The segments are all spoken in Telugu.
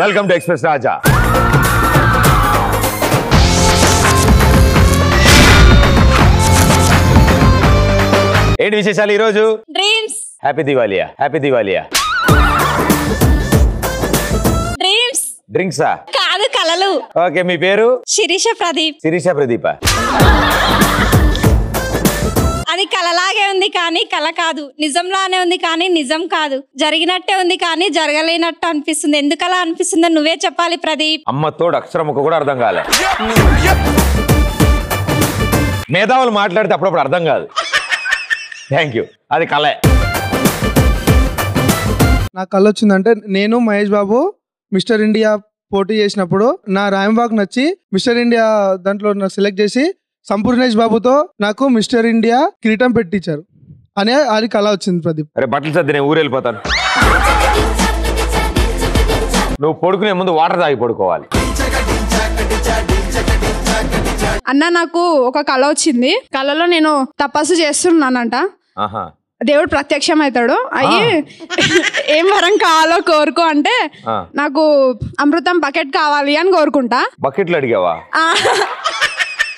వెల్కమ్ టు ఎక్స్ప్రెస్ రాజా. ఏంటి విశేషాలు ఈరోజు? డ్రీమ్స్. హ్యాపీ దివాలియా. హ్యాపీ దివాలియా. డ్రీమ్స్. డ్రింక్సా? కాదు, కలలు. ఓకే, మీ పేరు? శిరీష ప్రదీప్. శిరీష ప్రదీప. అది కలలాగే ఉంది కానీ కల కాదు, నిజంలానే ఉంది కానీ నిజం కాదు, జరిగినట్టే ఉంది కానీ జరగలేనట్టు అనిపిస్తుంది. ఎందుకలా అనిపిస్తుందో నువ్వే చెప్పాలి ప్రదీప్. అమ్మ తోడు అక్షరం ముక్క కూడా అర్థం కాలే. మేధావులు మాట్లాడితే అప్పుడప్పుడు అర్థం కాదు. Thank you. అది కలే. నాకు కళ్ళు వచ్చిందంటే నేను మహేష్ బాబు మిస్టర్ ఇండియా పోటీ చేసినప్పుడు నా రాయంబాగ్ నచ్చి మిస్టర్ ఇండియా దాంట్లో నాకు సెలెక్ట్ చేసి సంపూర్ణేష్ బాబుతో నాకు మిస్టర్ ఇండియా కిరీటం పెట్టించారు అనే అది కళ వచ్చింది ప్రదీప్. అరే బట్టలు సర్ది నేను ఊరు వెళ్ళిపోతాను. నువ్వు పడుకునే ముందు వాటర్ తాగి పడుకోవాలి. అన్న నాకు ఒక కళ వచ్చింది. కళలో నేను తపస్సు చేస్తున్నానంట. దేవుడు ప్రత్యక్షం అవుతాడు. అయ్యి ఏం వరం కావాలో కోరుకో అంటే నాకు అమృతం బకెట్ కావాలి అని కోరుకుంటా. బకెట్లు అడిగావా?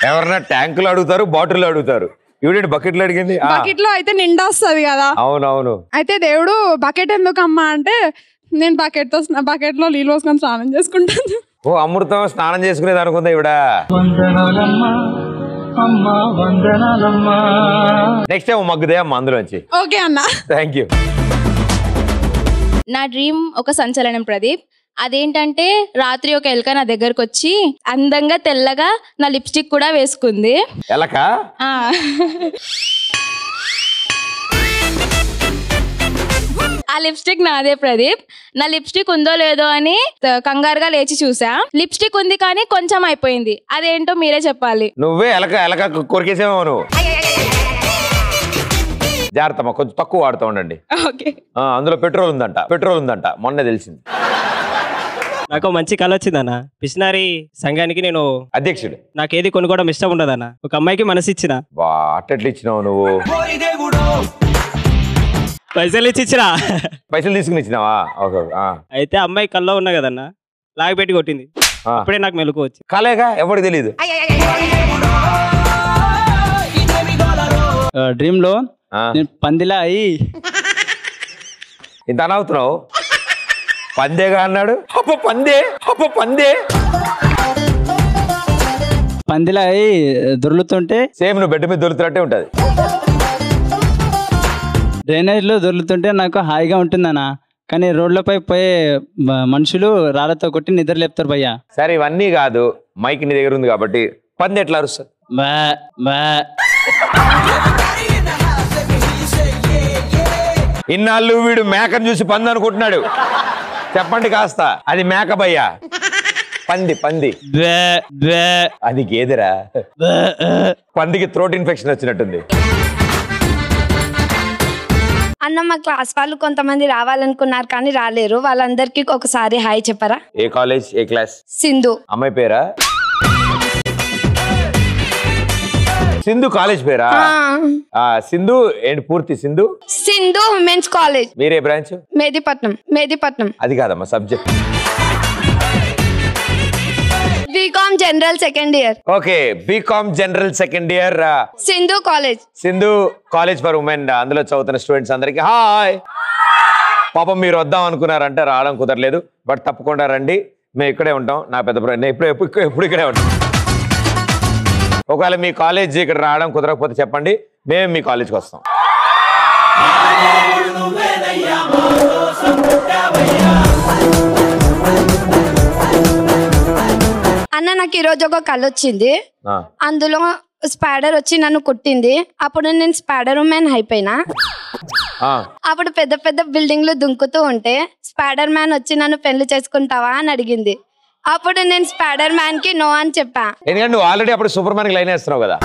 ఎవరన్నా ట్యాంకులు అడుగుతారు, బాటిల్ అడుగుతారు. ఇవిడేంటి బకెట్లు అడిగింది? బకెట్ లో అయితే నిండా వస్తుంది కదా. అవునవును. అయితే దేవుడు బకెట్ ఎందుకమ్మా అంటే నేను బకెట్ లో నీళ్ళు పోసుకొని స్నానం చేసుకుంటాను. ఓ అమృతం స్నానం చేసుకునేది అనుకుందా ఇవిడ. నెక్స్ట్ టైం మగ్గుదే అమ్మ అందులోంచి. ఓకే అన్న. Thank you. నా డ్రీమ్ ఒక సంచలనం ప్రదీప్. అదేంటంటే రాత్రి ఒక ఎలక నా దగ్గరకు వచ్చి అందంగా తెల్లగా నా లిప్స్టిక్ కూడా వేసుకుంది. ఎలక? ఆ లిప్స్టిక్ నాదే ప్రదీప్. నా లిప్స్టిక్ ఉందో లేదో అని కంగారుగా లేచి చూసా. లిప్స్టిక్ ఉంది కానీ కొంచెం అయిపోయింది. అదేంటో మీరే చెప్పాలి. నువ్వే ఎలక కొరికేసేమో నువ్వు. జాగ్రత్తమ్మా, కొంచెం తక్కువ వాడుతూ ఉండండి. అందులో పెట్రోల్ ఉందంట మొన్నే తెలిసింది. నాకు మంచి కళ వచ్చిందన్న. పిసినారి సంఘానికి నేను అధ్యక్షుడు. నాకేది కొనుక్కోవడం ఇష్టం ఉండదన్న. ఒక అమ్మాయికి మనసు ఇచ్చిన. అట్టెట్లు ఇచ్చినావు నువ్వు? పైసలు ఇచ్చిరా. పైసలు తీసుకుని ఇచ్చినావా? అయితే అమ్మాయి కల్లో ఉన్నా కదన్న, లాగి పెట్టి కొట్టింది. అప్పుడే నాకు మెలకు వచ్చి. కలేగా ఎవరికి తెలీదు. డ్రీమ్ లో పందిలా అయ్యి ఇంత అనవుతున్నావు. పందేగా అన్నాడు. పందిలా అయ్యి దొర్లుతుంటే సేమ్ నువ్వు బెడ్ మీద దొరుకుతున్నట్టే ఉంటది. డ్రైనేజ్ లో దొర్లుతుంటే నాకు హాయిగా ఉంటుందన్నా. కానీ రోడ్లపై పోయే మనుషులు రాళ్లతో కొట్టి నిద్ర లేపుతారు భయ్యా. సరే ఇవన్నీ కాదు, మైక్ నీ దగ్గర ఉంది కాబట్టి పంది ఎట్లా అరుస్తుంది? ఇన్నాళ్ళు వీడు మేకను చూసి పంది అనుకుంటున్నాడు. చెప్పండి కాస్త. అది మేక భయ్యా. పంది అది గేదెరా. పందికి థ్రోట్ ఇన్ఫెక్షన్ వచ్చినట్టుంది. అన్న మా క్లాస్ వాళ్ళు కొంతమంది రావాలనుకున్నారు కానీ రాలేరు. వాళ్ళందరికీ ఒకసారి హాయ్ చెప్పరా? ఏ కాలేజ్, ఏ క్లాస్? సింధు. అమ్మాయి పేరా? సింధు కాలేజ్ పేరా? సింధు ఏంటి పూర్తి? Sindhu women's college. మీరే బ్రాంచ్? మేదిపట్నం. అది కాదమ్మా subject. BCom general second year. Okay, BCom general second year. Sindhu college for women. అందులో చదువుతున్న స్టూడెంట్స్ అందరికి హాయ్. పాపం మీరు వద్దాం అనుకున్నారంటే రావడం కుదరలేదు. బట్ తప్పకుండా రండి, మేము ఇక్కడే ఉంటాం. నా పెద్ద ఎప్పుడు ఇక్కడే ఉంటాం. ఒకవేళ మీ కాలేజ్ ఇక్కడ రావడం కుదరకపోతే చెప్పండి, మేము మీ కాలేజ్కి వస్తాం. అన్న నాకు ఈరోజు ఒక కళ వచ్చింది. అందులో స్పైడర్ వచ్చి నన్ను కుట్టింది. అప్పుడు నేను స్పైడర్ ఉమెన్ అయిపోయినా. అప్పుడు పెద్ద పెద్ద బిల్డింగ్లు దుంకుతూ ఉంటే స్పైడర్ మ్యాన్ వచ్చి నన్ను పెళ్లి చేసుకుంటావా అని అడిగింది. అప్పుడు నేను స్పైడర్ మ్యాన్ కి నో అని చెప్పా. ఎందుకంటే నువ్వు ఆల్రెడీ అప్పుడు సూపర్ మ్యాన్ కి లైన్ వేస్తున్నావు కదా.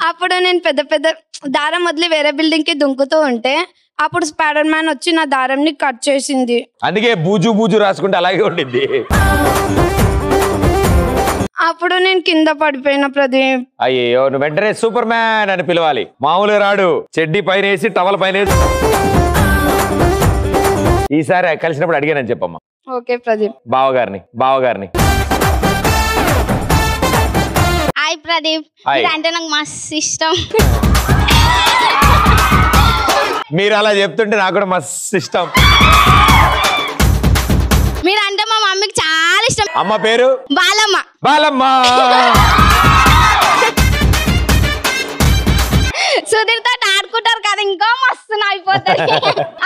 అప్పుడు నేను పెద్ద పెద్ద దారం వదిలి వేరే బిల్డింగ్ కి దుంకుతూ ఉంటే అప్పుడు స్పైడర్ మ్యాన్ వచ్చి నా దారంని కట్ చేసింది. అందుకే బూజు రాసుకుంటే అలాగే ఉండింది. అప్పుడు నేను కింద పడిపోయిన ప్రదీప్. అయ్యో, నువ్వు వెంటనే సూపర్ మ్యాన్ అని పిలవాలి. మామూలుగా రాడు. చెడ్డీ పైన వేసి టవల్ పైన వేసి ఈసారి కలిసినప్పుడు అడిగానని చెప్పమ్మా. ఓకే ప్రదీప్. బావగారిని హాయ్ ప్రదీప్, హాయ్. అంటే నాకు మస్తు ఇష్టం. మీరు అలా చెప్తుంటే నాకు కూడా మస్తు ఇష్టం. మీరంటే మా మమ్మీకి చాలా ఇష్టం. అమ్మ పేరు బాలమ్మ. సుధీర్ తోటి ఆడుకుంటారు కదా, ఇంకా మస్తు అయిపోతుంది.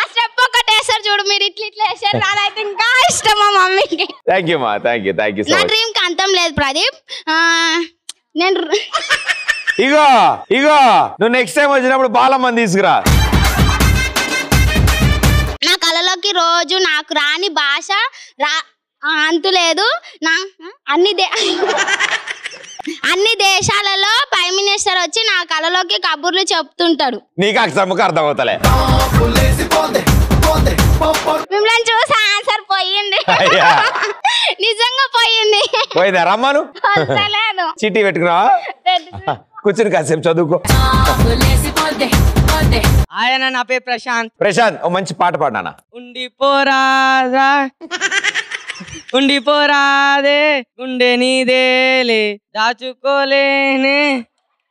ఆ స్టెప్ ఒకటి వేసారు చూడు, మీరు ఇట్లా వేసారు, అదైతే ఇంకా ఇష్టం మా మమ్మీకి. థ్యాంక్ యూ మా, థ్యాంక్ యూ నా డ్రీమ్ కి అంతం లేదు ప్రదీప్. నేను ఇగో నువ్వు నెక్స్ట్ టైం వచ్చినప్పుడు బాలమ్మని తీసుకురా. నా కళలోకి రోజు నాకు రాని భాష అంతు లేదు. నా అన్ని దేశాలలో ప్రైమ్ మినిస్టర్ వచ్చి నా కళలోకి కబుర్లు చెప్తుంటాడు. నీకు అక్షరముఖ అర్థం అవుతలే. మిమ్మల్ని చూసి ఆన్సర్ పోయింది. నిజంగా పోయిందా రమ్మను. చీటీ పెట్టుకున్నావా? కూర్చుని కాసేపు చదువుకో. ఆయన నా పేరు ప్రశాంత్ ఓ మంచి పాట పాడినా. ఉండిపోరాదే గుండె నీదేలే దాచుకోలేనే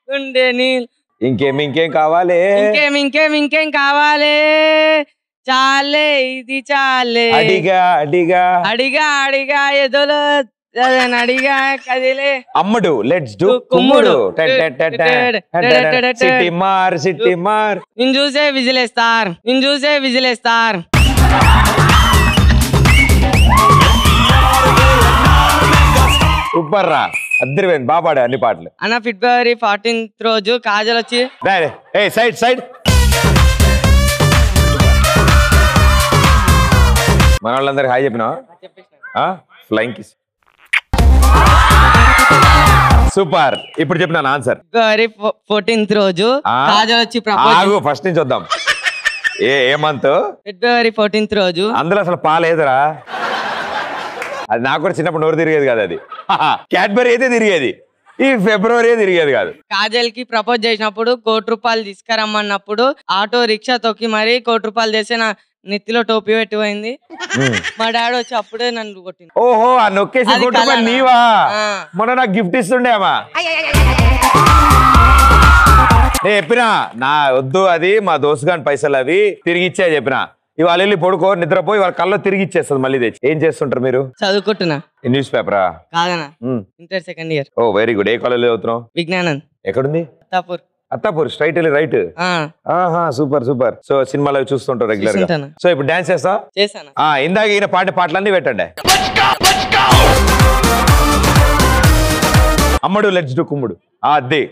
గుండె నీ. ఇంకేం కావాలి? ఇంకేం కావాలి? చాలే ఇది చాలే. అడిగా ఎదలో అడిగా కదిలే. అమ్మడు లెట్స్ డు కుమ్ముడు. సిటీ మార్. నిన్ను చూసే విజిలేస్తారు. సూపర్ రా, అద్దరిపోయింది. బాగా పాడా అన్ని పాటలు. అన్న ఫిబ్రవరి 14th రోజు కాజల్ వచ్చి సైడ్ మన వాళ్ళందరికి హాయ్ చెప్పినా? Flying kiss. సూపర్. ఇప్పుడు చెప్పిన ఆన్సర్. ఫిబ్రవరి 14th రోజు కాజల్ వచ్చి ఆగు, ఫస్ట్ నుంచి వద్దాం. ఏ మంత్? ఫిబ్రవరి 14th రోజు. అందులో అసలు పాలేదురా. అది నాకు కూడా చిన్నప్పుడు నోరు తిరిగేది కాదు. అది క్యాడ్బరీ అయితే తిరిగేది, ఈ ఫిబ్రవరి తిరిగేది కాదు. కాజల్ కి ప్రపోజ్ చేసినప్పుడు 1 కోటి రూపాయలు తీసుకురమ్మన్నప్పుడు ఆటో రిక్షా తొక్కి మరి 1 కోటి రూపాయలు చేసి నా నెత్తిలో టోపీ పెట్టిపోయింది. మా డాడీ వచ్చి అప్పుడే నన్ను కొట్టింది. ఓహో, ఆ నొక్కేసి 1 కోటి రూపాయలు నీవా? మొన్న నాకు గిఫ్ట్ ఇస్తుండే అమ్మా. నేను చెప్పినా నా వద్దు, అది మా దోస్తుగాని పైసలు అవి తిరిగి ఇచ్చా చెప్పిన. ఇవాళ వెళ్ళి పడుకో, నిద్రపోయి వాళ్ళ కల్లో తిరిగి ఇచ్చేస్తుంది మళ్ళీ తెచ్చి. ఏం చేస్తుంటారు మీరు? చదువుకుంటున్నా. న్యూస్ పేపరా? కాదన్నా, ఇంటర్ సెకండ్ ఇయర్. ఓ వెరీ గుడ్. ఏ కాలేజ్ చదువుతున్నావు? విజ్ఞానంద్. ఎక్కడుంది? అత్తాపూర్. స్ట్రైట్ వెళ్ళి రైట్. సూపర్. సో సినిమాలు చూస్తుంటారు రెగ్యులర్ గా. సో ఇప్పుడు డాన్స్ చేస్తా? చేశాను. ఇందాక ఈయన పాటలన్నీ పెట్టండి. అమ్మడు లెట్స్ డు కుమ్ముడు. అదే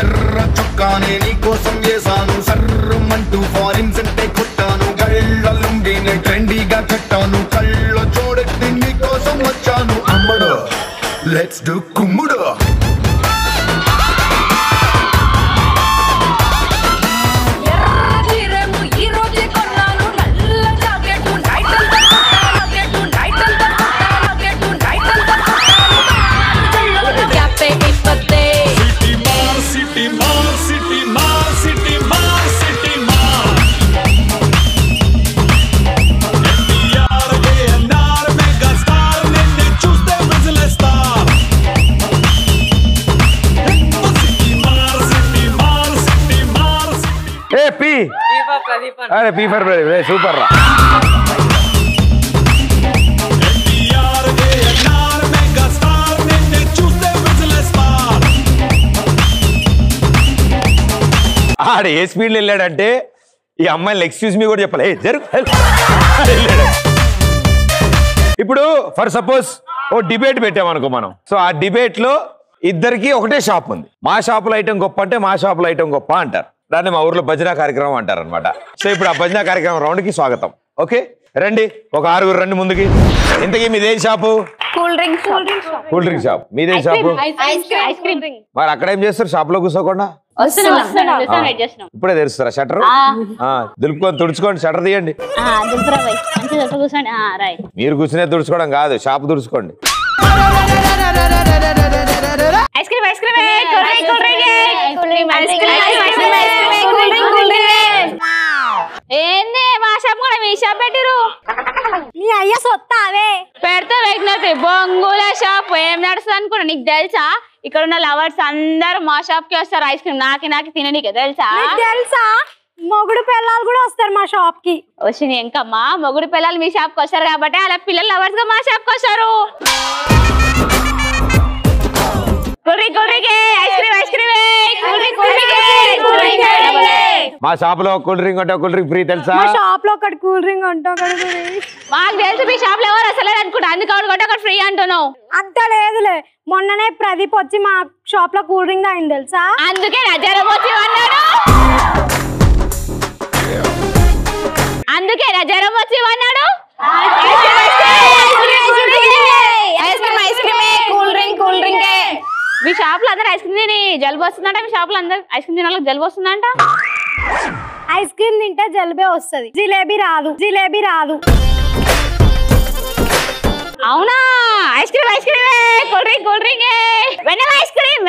ఎర్ర చొక్కానే నీ కోసం వేసాను, సర్రమంటూ ఫారిన్స్ అంటే కొట్టాను, కళ్ళ లుంగిని ట్రెండీగా కట్టాను, కళ్ళ చూడెత్తి నీ కోసం వచ్చాను. అమ్మడు లెట్స్ డు కుమ్ముడు. అరే పీ ఫర్ ప్రదీప్. సూపర్ రా. ఆడ ఏ స్పీడ్ వెళ్ళాడంటే ఈ అమ్మాయిని ఎక్స్క్యూజ్ మీ కూడా చెప్పలే. ఇప్పుడు ఫర్ సపోజ్ ఓ డిబేట్ పెట్టామనుకో మనం. సో ఆ డిబేట్ లో ఇద్దరికి ఒకటే షాప్ ఉంది. మా షాపులో ఐటమ్ గొప్ప అంటే మా షాపులో ఐటమ్ గొప్ప అంటారు. దాన్ని మా ఊర్లో భజన కార్యక్రమం అంటారు అనమాట. సో ఇప్పుడు ఆ భజన కార్యక్రమం రౌండ్ కి స్వాగతం. ఓకే రండి, ఒక 6 రండి ముందుకి. ఇంతకీ మీదేం షాపు? Cool drink shop. మీదేం షాపు? మరి అక్కడ ఏం చేస్తారు షాప్ లో కూర్చోకుండా? ఇప్పుడే తెరుస్తారా షట్టర్? దులుపుకొని తుడుచుకోండి, షట్టర్ తీయండి. మీరు కూర్చునే తుడుచుకోవడం కాదు, షాప్ తుడుచుకోండి. ఐస్ క్రీమ్ ఐస్ క్రీమ్ ఏంది మా షాప్ కూడా మీ షాప్ పెట్టిరు నీ అయ్య సొత్తావే పెడితే వెగ్నతి బొంగుల షాప్ ఏం నడుస్తుంది అనుకున్నా నీకు తెలుసా ఇక్కడ ఉన్న లవర్స్ అందరు మా షాప్ కి వస్తారు ఐస్ క్రీమ్ నాకి తిననీకే తెలుసా తెలుసా మొగుడు పిల్లలు కూడా వస్తారు మా షాప్ కి వచ్చింది ఇంకమ్మా మొగుడు పిల్లలు మీ షాప్ కి వస్తారు కాబట్టి అలా పిల్లలు లవర్స్ గా మా షాప్ కి వస్తారు మా షాప్ లో కూల్ డ్రింక్ అంటే కూల్ డ్రింక్ ఫ్రీ తెలుసా మా షాప్ లో ఒకటి కూల్ డ్రింక్ ఉంటాం మాకు తెలుసు మీ షాప్ లో ఎవరు అసలు అనుకుంటా అందుకు ఒకటి ఫ్రీ అంటున్నావు అంత లేదులే మొన్ననే ప్రదీప్ వచ్చి మా షాప్ లో కూల్ డ్రింక్ తాగింది తెలుసా అందుకే జ్వరం వచ్చి అన్నాడు అందుకే జ్వరం వచ్చి అన్నాడు మీ షాప్ లో అందరు ఐస్ క్రీమ్ తిని జలుబు వస్తుందంట మీ షాప్ లో అందరు ఐస్ క్రీమ్ తినాలి జలుబు వస్తుందంట ఐస్ క్రీమ్ తింటే జలుబే వస్తుంది జిలేబీ రాదు అవునా ice cream cool drink vanilla ice cream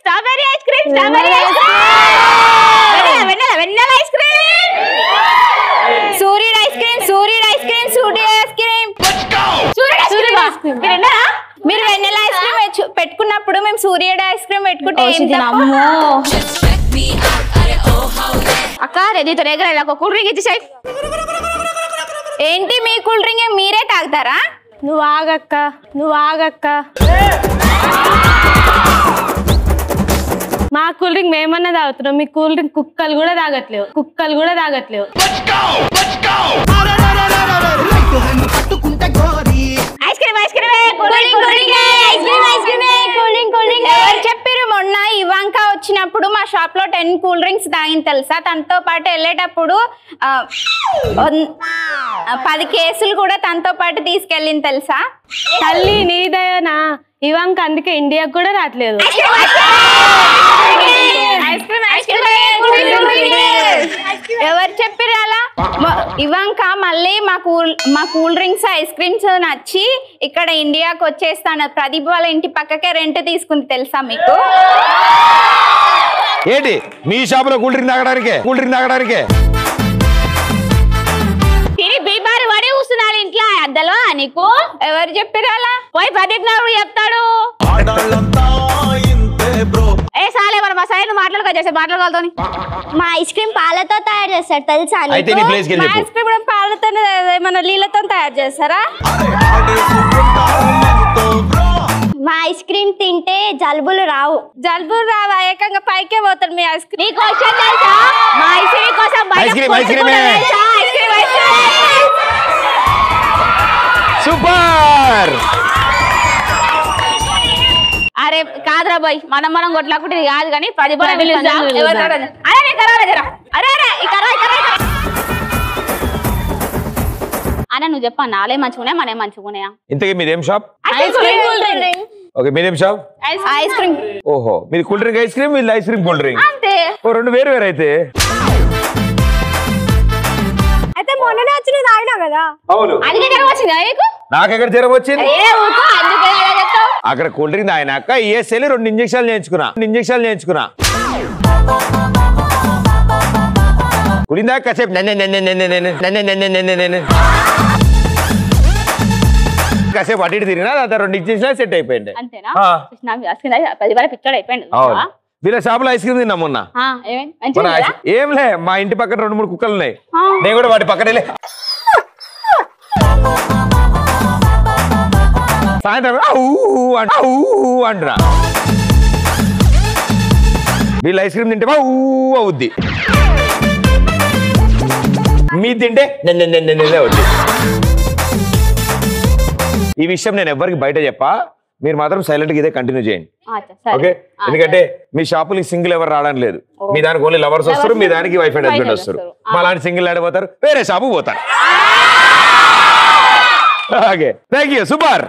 strawberry ice cream vanilla ice cream సూర్యుడు ఐస్ క్రీమ్ మీరు వెనిలా ఐస్ క్రీమ్ పెట్టుకున్నప్పుడు మేము సూర్యుడు ఐస్ క్రీమ్ పెట్టుకుంటే అక్క రెడీతో రేగర కూల్ డ్రింక్ ఇచ్చేసాయి ఏంటి మీ కూల్ డ్రింక్ మీరే తాగుతారా నువ్వు ఆగక్క మా కూల్ డ్రింక్ మేమన్నా తాగుతున్నాం మీ కూల్ డ్రింక్ కుక్కలు కూడా తాగట్లేవు చెప్పారు మొన్న ఇవాంక వచ్చినప్పుడు మా షాప్ లో 10 కూల్ డ్రింక్స్ తాగింది తెలుసా తనతో పాటు వెళ్ళేటప్పుడు 10 కేసులు కూడా తనతో పాటు తీసుకెళ్ళింది తెలుసా తల్లి నీదయనా ఇవాంక అందుకే ఇండియాకు కూడా రావట్లేదు ఎవరు చెప్పారు అలా ఇవాంక మళ్ళీ మా కూల్ డ్రింక్స్ ఐస్ క్రీమ్స్ నచ్చి ఇక్కడ ఇండియాకి వచ్చేస్తాను ప్రదీప్ వాళ్ళ ఇంటి పక్కకే రెంట్ తీసుకుంది తెలుసా మీకు ఏంటి మీ షాప్ లో కూల్ డ్రింక్ తాగడానికే బీమారి వాడి కూర్చున్నాడు ఇంట్లో అద్దలో నీకు ఎవరు చెప్పారు అలా పోయి ప్రదీప్ నాడు చెప్తాడు ఏ సాలే మరి మా సైడ్ మాట్లాడుకోగలుగుతా మా ఐస్ క్రీమ్ పాలతో తయారు చేస్తారు తెలుసా ఐస్ క్రీమ్ పాలతో ఏమన్నా నీళ్ళతో తయారు చేస్తారా మా ఐస్ క్రీమ్ తింటే జలుబులు రావు ఏకంగా పైకే పోతారు మీ ఐస్ క్రీమ్ మా ఐస్ క్రీమ్ కోసం సూపర్ అరే కాదురా బాయ్ మనం కొట్లాకుంటే కాదు కానీ 10 అన్న నువ్వు చెప్పా నాలే మంచిగున్నాయా మనే మంచిగున్నాయా ఇంతకీ మీదేం షాప్ ఓకే మీదేం షాప్ ఐస్ క్రీమ్ ఓహో మీరు కూల్ డ్రింక్ ఐస్ క్రీమ్ వీళ్ళు ఐస్ క్రీమ్ కూల్ డ్రింక్ అంతే ఓ రెండు వేరు అయితే మొన్ననే వచ్చి నువ్వు తాగినావు కదా అవును అందుకే జ్వరం వచ్చిందా నీకు నాకెక్కడ జ్వరం వచ్చింది అందుకే అక్కడ కూల్ డ్రింక్ తాగినాక ఈఎస్ఎల్ 2 ఇంజక్షన్లు చేయించుకున్నా కుడిందా కాసేపు కాసేపు అటు ఇటు తిరిగినా 2 ఇంజక్షన్లు సెట్ అయిపోయింది అంతేనా 10 పిచ్చోడు అయిపోయింది వీళ్ళ షాప్ లో ఐస్ క్రీమ్ తిన్నా మొన్న ఏంలే మా ఇంటి పక్కన 2-3 కుక్కలు ఉన్నాయి నేను కూడా వాటి పక్కనే సాయంత్రం అంటున్నా వీళ్ళు ఐస్ క్రీమ్ తింటే అవుద్ది మీ తింటే అవుద్ది ఈ విషయం నేను ఎవరికి బయట చెప్పా మీరు మాత్రం సైలెంట్ గా ఇదే కంటిన్యూ చేయండి ఓకే ఎందుకంటే మీ షాపులకి సింగిల్ ఎవరు రావడం లేదు మీ దానికి ఓన్లీ లవర్స్ వస్తారు మీ దానికి వైఫ్ అండ్ హస్బెండ్ వస్తారు మా లాంటి సింగిల్ ఆడిపోతారు వేరే షాపు పోతారు ఓకే థ్యాంక్ యూ సూపర్